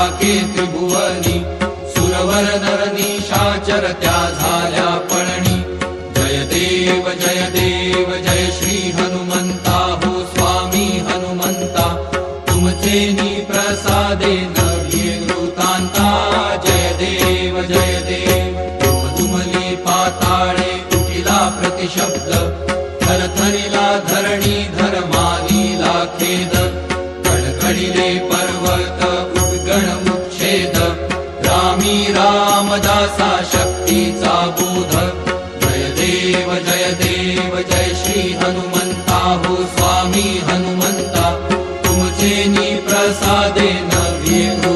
ठाके त्रिभुवनी सुरवर नर निशाचर त्या झाल्या पळणी जय देव जय श्री हनुमंता हो स्वामी हनुमंता तुमचे नी प्रसादे नव्हे वृतांता जय देव तुमली पाताळे उठिला प्रतिशब्द थरथरिला धरणी धर्मानीला खेद कडकडीले पर्वत उद्गण उच्छेद रामी रामदासा शक्तीचा